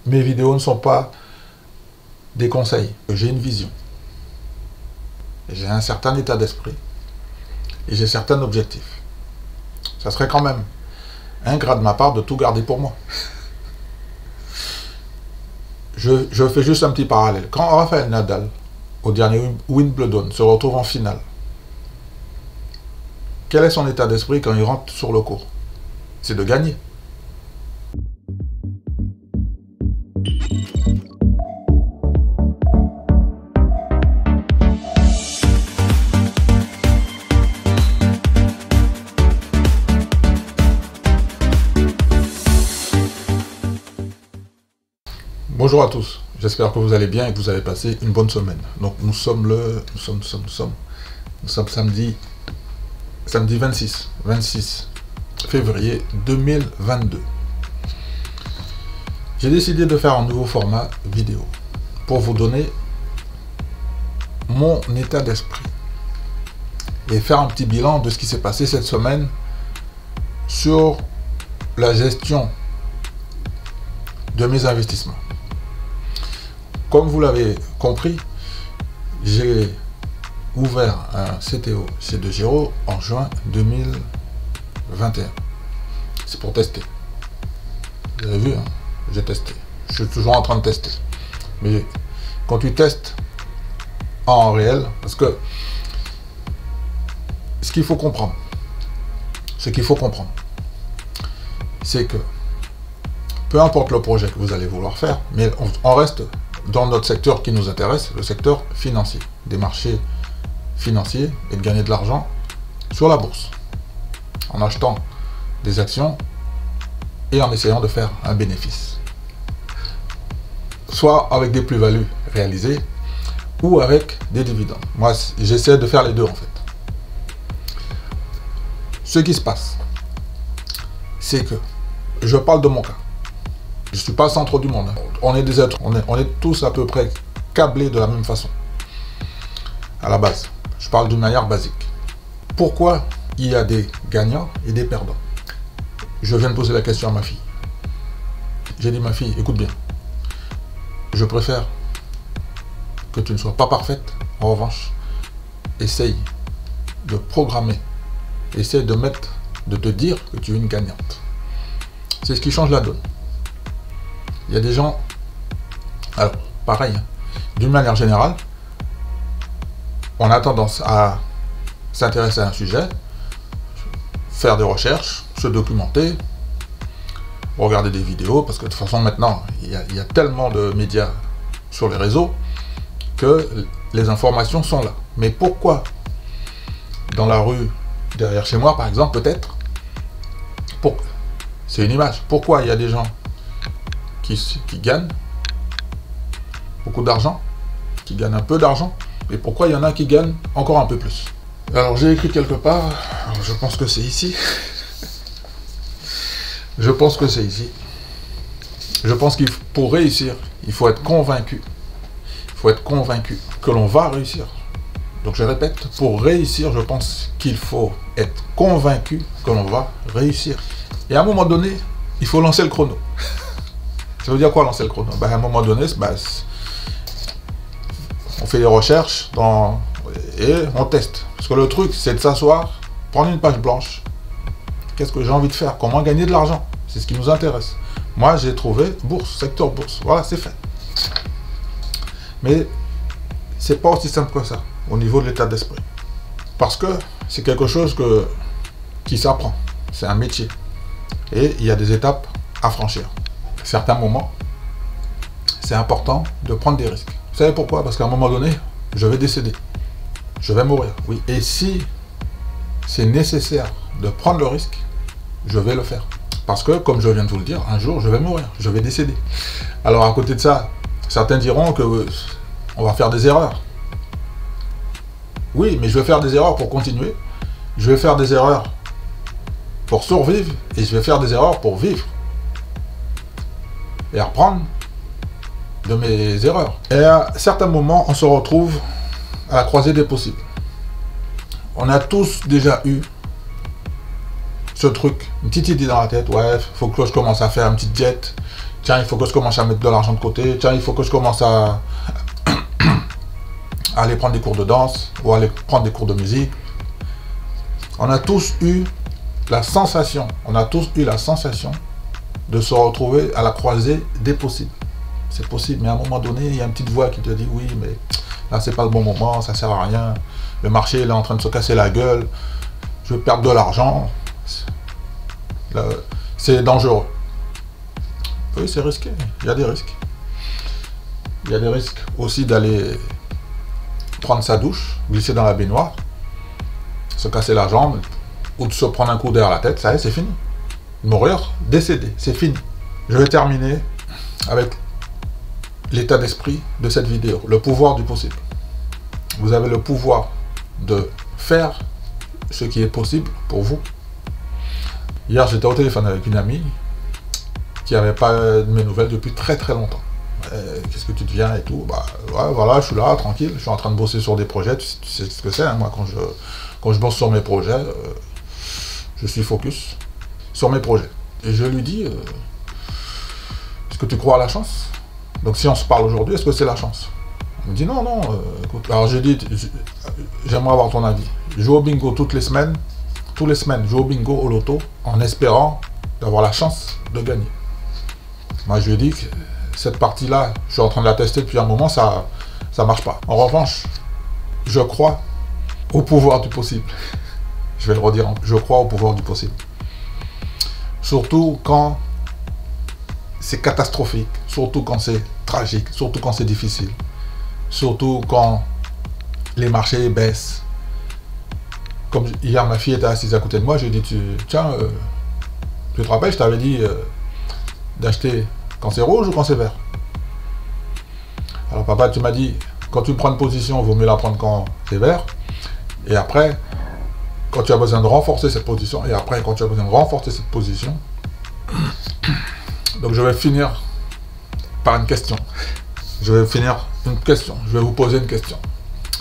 Mes vidéos ne sont pas des conseils. J'ai une vision. J'ai un certain état d'esprit. Et j'ai certains objectifs. Ça serait quand même ingrat de ma part de tout garder pour moi. Je fais juste un petit parallèle. Quand Rafael Nadal, au dernier Wimbledon, se retrouve en finale, quel est son état d'esprit quand il rentre sur le court? C'est de gagner. Bonjour à tous, j'espère que vous allez bien et que vous avez passé une bonne semaine. Donc nous sommes samedi 26 février 2022. J'ai décidé de faire un nouveau format vidéo pour vous donner mon état d'esprit et faire un petit bilan de ce qui s'est passé cette semaine sur la gestion de mes investissements. Comme vous l'avez compris, j'ai ouvert un CTO chez DeGiro en juin 2021. C'est pour tester. Vous avez vu, hein, j'ai testé. Je suis toujours en train de tester. Mais quand tu testes en réel, parce que ce qu'il faut comprendre, c'est que peu importe le projet que vous allez vouloir faire, mais on reste dans notre secteur qui nous intéresse, le secteur financier, des marchés financiers et de gagner de l'argent sur la bourse, en achetant des actions et en essayant de faire un bénéfice. Soit avec des plus-values réalisées ou avec des dividendes. Moi, j'essaie de faire les deux en fait. Ce qui se passe, c'est que je parle de mon cas. Je ne suis pas le centre du monde. On est des êtres, on est tous à peu près câblés de la même façon. À la base, je parle d'une manière basique. Pourquoi il y a des gagnants et des perdants? Je viens de poser la question à ma fille. J'ai dit, ma fille, écoute bien. Je préfère que tu ne sois pas parfaite. En revanche, essaye de programmer. Essaye de te dire que tu es une gagnante. C'est ce qui change la donne. Il y a des gens, alors pareil, hein, d'une manière générale, on a tendance à s'intéresser à un sujet, faire des recherches, se documenter, regarder des vidéos, parce que de toute façon maintenant, il y a tellement de médias sur les réseaux que les informations sont là. Mais pourquoi dans la rue, derrière chez moi par exemple, peut-être, c'est une image, pourquoi il y a des gens qui gagnent beaucoup d'argent, qui gagnent un peu d'argent, et pourquoi il y en a qui gagnent encore un peu plus? Alors j'ai écrit quelque part, alors, je pense que c'est ici. Je pense que c'est ici. Je pense qu'il pour réussir, il faut être convaincu. Il faut être convaincu que l'on va réussir. Donc je répète, pour réussir, je pense qu'il faut être convaincu que l'on va réussir. Et à un moment donné, il faut lancer le chrono. Ça veut dire quoi lancer le chrono? À un moment donné, on fait des recherches et on teste. Parce que le truc, c'est de s'asseoir, prendre une page blanche. Qu'est-ce que j'ai envie de faire? Comment gagner de l'argent? C'est ce qui nous intéresse. Moi, j'ai trouvé bourse, secteur bourse. Voilà, c'est fait. Mais c'est pas aussi simple que ça, au niveau de l'état d'esprit. Parce que c'est quelque chose qui s'apprend. C'est un métier. Et il y a des étapes à franchir. À certains moments, c'est important de prendre des risques. Vous savez pourquoi? Parce qu'à un moment donné, je vais décéder. Je vais mourir, oui. Et si c'est nécessaire de prendre le risque, je vais le faire. Parce que, comme je viens de vous le dire, un jour, je vais mourir, je vais décéder. Alors, à côté de ça, certains diront que on va faire des erreurs. Oui, mais je vais faire des erreurs pour continuer. Je vais faire des erreurs pour survivre et je vais faire des erreurs pour vivre. Et apprendre de mes erreurs. Et à certains moments, on se retrouve à la croisée des possibles. On a tous déjà eu ce truc, une petite idée dans la tête, ouais, faut que je commence à faire un petit jet, Tiens, il faut que je commence à mettre de l'argent de côté. Tiens, il faut que je commence à aller prendre des cours de danse ou aller prendre des cours de musique. On a tous eu la sensation, de se retrouver à la croisée des possibles. C'est possible, mais à un moment donné, il y a une petite voix qui te dit oui, mais là, c'est pas le bon moment, ça sert à rien. Le marché, il est en train de se casser la gueule. Je vais perdre de l'argent. C'est dangereux. Oui, c'est risqué. Il y a des risques. Il y a des risques aussi d'aller prendre sa douche, glisser dans la baignoire, se casser la jambe, ou de se prendre un coup derrière la tête. Ça y est, c'est fini. Mourir, décéder, c'est fini. Je vais terminer avec l'état d'esprit de cette vidéo, le pouvoir du possible. Vous avez le pouvoir de faire ce qui est possible pour vous. Hier, j'étais au téléphone avec une amie qui n'avait pas de mes nouvelles depuis très très longtemps. Qu'est-ce que tu deviens et tout? Bah ouais, voilà, je suis là, tranquille, je suis en train de bosser sur des projets, tu sais ce que c'est, hein, moi quand je bosse sur mes projets, je suis focus sur mes projets. Et je lui dis, est-ce que tu crois à la chance? Donc si on se parle aujourd'hui, est-ce que c'est la chance? Elle me dit non, non, écoute. Alors je dis, j'aimerais avoir ton avis. Je joue au bingo toutes les semaines, je joue au bingo, au loto, en espérant d'avoir la chance de gagner. Moi je lui ai dit que cette partie-là, je suis en train de la tester depuis un moment, ça marche pas. En revanche, je crois au pouvoir du possible. Je vais le redire, je crois au pouvoir du possible. Surtout quand c'est catastrophique, surtout quand c'est tragique, surtout quand c'est difficile, surtout quand les marchés baissent. Comme hier, ma fille était assise à côté de moi, je lui ai dit, tiens, tu te rappelles, je t'avais dit d'acheter quand c'est rouge ou quand c'est vert? Alors papa, tu m'as dit, quand tu prends une position, il vaut mieux la prendre quand c'est vert. Et après, quand tu as besoin de renforcer cette position, donc je vais finir par une question. Je vais vous poser une question.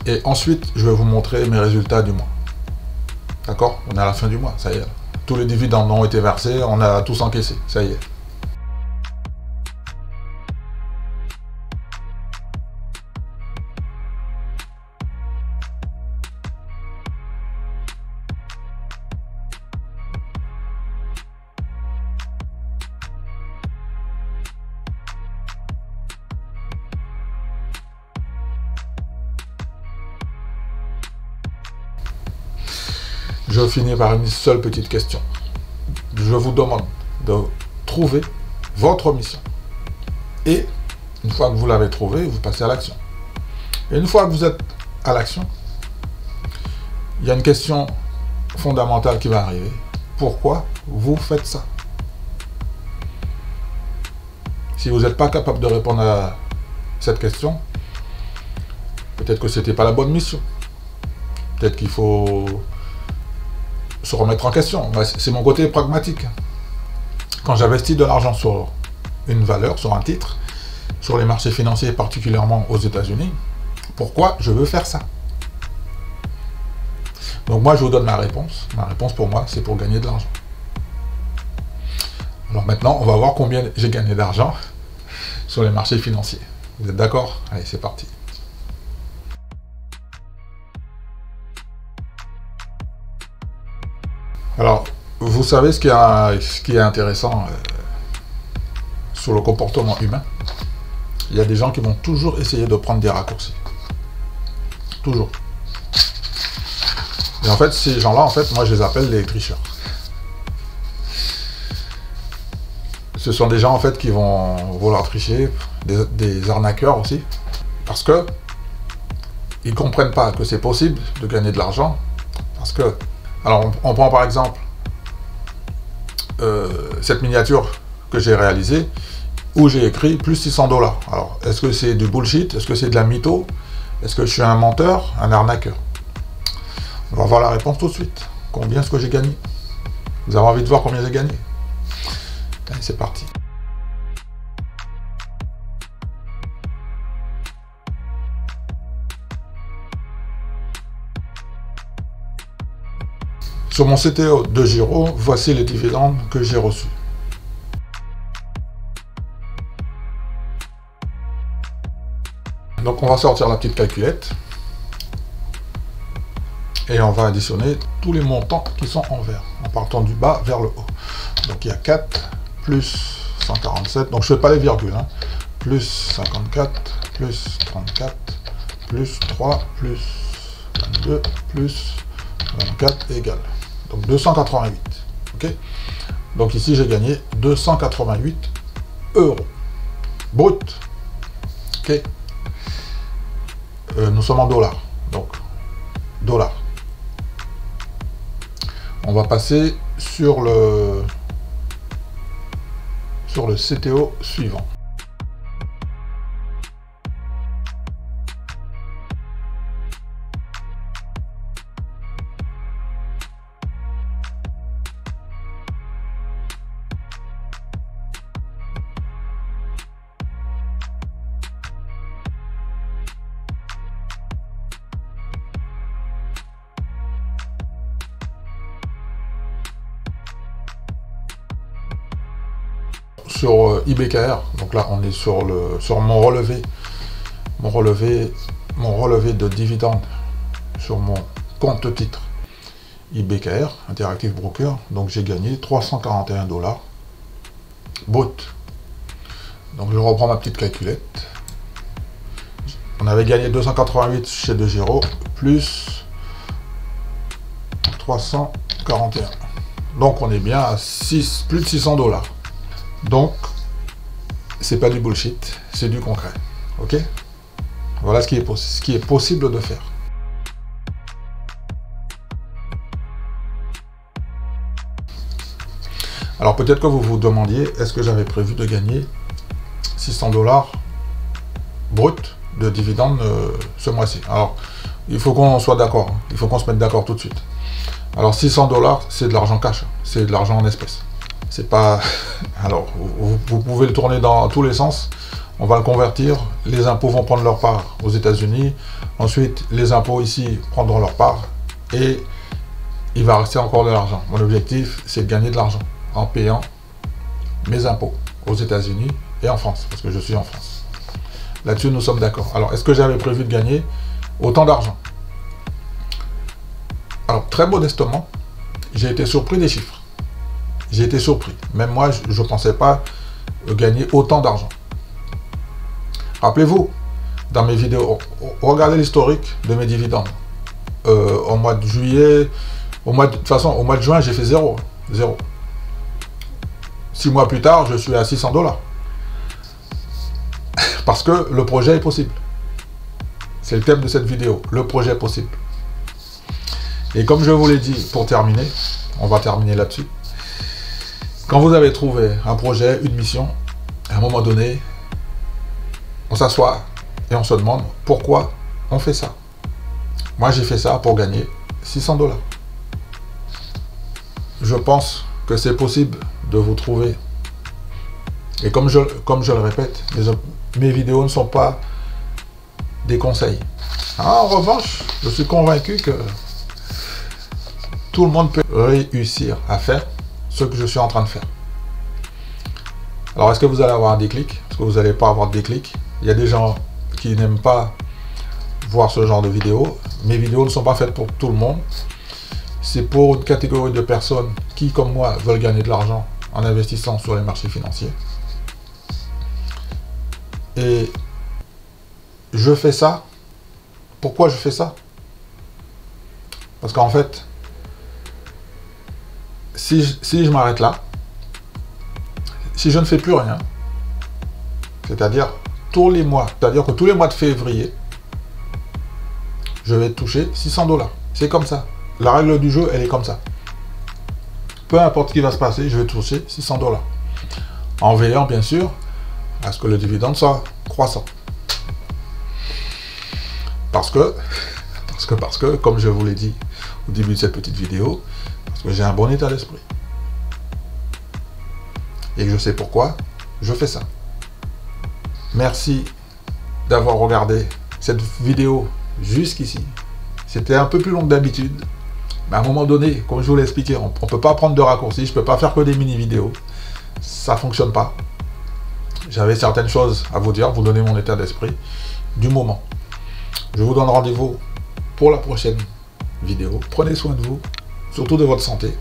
Et ensuite, je vais vous montrer mes résultats du mois. D'accord? On est à la fin du mois, ça y est. Tous les dividendes ont été versés, on a tous encaissé, ça y est. Je finis par une seule petite question. Je vous demande de trouver votre mission. Et une fois que vous l'avez trouvée, vous passez à l'action. Et une fois que vous êtes à l'action, il y a une question fondamentale qui va arriver. Pourquoi vous faites ça? Si vous n'êtes pas capable de répondre à cette question, peut-être que ce n'était pas la bonne mission. Peut-être qu'il faut se remettre en question. C'est mon côté pragmatique. Quand j'investis de l'argent sur une valeur, sur un titre, sur les marchés financiers, particulièrement aux États-Unis, pourquoi je veux faire ça? Donc moi, je vous donne ma réponse. Ma réponse pour moi, c'est pour gagner de l'argent. Alors maintenant, on va voir combien j'ai gagné d'argent sur les marchés financiers. Vous êtes d'accord? Allez, c'est parti. Alors, vous savez ce qui est intéressant sur le comportement humain? Il y a des gens qui vont toujours essayer de prendre des raccourcis. Toujours. Et en fait, ces gens-là, moi, je les appelle les tricheurs. Ce sont des gens, qui vont vouloir tricher, des arnaqueurs aussi, parce que ils comprennent pas que c'est possible de gagner de l'argent, parce que alors, on prend par exemple cette miniature que j'ai réalisée, où j'ai écrit plus 600 $. Alors, est-ce que c'est du bullshit? Est-ce que c'est de la mytho? Est-ce que je suis un menteur, un arnaqueur? On va voir la réponse tout de suite. Combien est-ce que j'ai gagné? Vous avez envie de voir combien j'ai gagné? Allez, c'est parti. Sur mon CTO de Giro, voici les dividendes que j'ai reçus. Donc on va sortir la petite calculette. Et on va additionner tous les montants qui sont en vert, en partant du bas vers le haut. Donc il y a 4 plus 147, donc je ne fais pas les virgules, hein. Plus 54, plus 34, plus 3, plus 22, plus 24 égale. Donc 288. Ok. Donc ici j'ai gagné 288 euros. Brut. Ok. Nous sommes en dollars. Donc, dollars. On va passer sur le CTO suivant. Sur IBKR, donc là on est sur mon relevé de dividendes sur mon compte titre IBKR, Interactive Broker, donc j'ai gagné 341 $ brut. Donc je reprends ma petite calculette. On avait gagné 288 chez De Giro, plus 341. Donc on est bien à plus de 600 $. Donc, c'est pas du bullshit, c'est du concret. Ok? Voilà ce qui est possible de faire. Alors peut-être que vous vous demandiez, est-ce que j'avais prévu de gagner 600 $ brut de dividendes ce mois-ci? Alors, il faut qu'on soit d'accord, hein. Il faut qu'on se mette d'accord tout de suite. Alors 600 $, c'est de l'argent cash, c'est de l'argent en espèces. C'est pas... Alors, vous pouvez le tourner dans tous les sens. On va le convertir. Les impôts vont prendre leur part aux États-Unis. Ensuite, les impôts ici prendront leur part. Et il va rester encore de l'argent. Mon objectif, c'est de gagner de l'argent en payant mes impôts aux États-Unis et en France, parce que je suis en France. Là-dessus, nous sommes d'accord. Alors, est-ce que j'avais prévu de gagner autant d'argent? Alors, très modestement, j'ai été surpris des chiffres. J'ai été surpris. Même moi, je ne pensais pas gagner autant d'argent. Rappelez-vous, dans mes vidéos, regardez l'historique de mes dividendes. Au mois de juillet, de toute façon, au mois de juin, j'ai fait 0. 0. 6 mois plus tard, je suis à 600 $. Parce que le projet est possible. C'est le thème de cette vidéo. Le projet est possible. Et comme je vous l'ai dit, pour terminer, on va terminer là-dessus. Quand vous avez trouvé un projet, une mission, à un moment donné, on s'assoit et on se demande pourquoi on fait ça. Moi, j'ai fait ça pour gagner 600 $. Je pense que c'est possible de vous trouver. Et comme je le répète, mes vidéos ne sont pas des conseils. En revanche, je suis convaincu que tout le monde peut réussir à faire ce que je suis en train de faire. Alors, est-ce que vous allez avoir un déclic? Est-ce que vous n'allez pas avoir de déclic? Il y a des gens qui n'aiment pas voir ce genre de vidéos. Mes vidéos ne sont pas faites pour tout le monde. C'est pour une catégorie de personnes qui, comme moi, veulent gagner de l'argent en investissant sur les marchés financiers. Et je fais ça. Pourquoi je fais ça? Parce qu'en fait, si je m'arrête là, si je ne fais plus rien, c'est-à-dire tous les mois, c'est-à-dire que tous les mois de février, je vais toucher 600 $. C'est comme ça. La règle du jeu, elle est comme ça. Peu importe ce qui va se passer, je vais toucher 600 $. En veillant, bien sûr, à ce que le dividende soit croissant. Parce que, comme je vous l'ai dit au début de cette petite vidéo, parce que j'ai un bon état d'esprit. Et je sais pourquoi je fais ça. Merci d'avoir regardé cette vidéo jusqu'ici. C'était un peu plus long que d'habitude. Mais à un moment donné, comme je vous l'ai expliqué, on ne peut pas prendre de raccourcis. Je ne peux pas faire que des mini-vidéos. Ça ne fonctionne pas. J'avais certaines choses à vous dire, vous donner mon état d'esprit du moment. Je vous donne rendez-vous pour la prochaine vidéo. Prenez soin de vous, surtout de votre santé.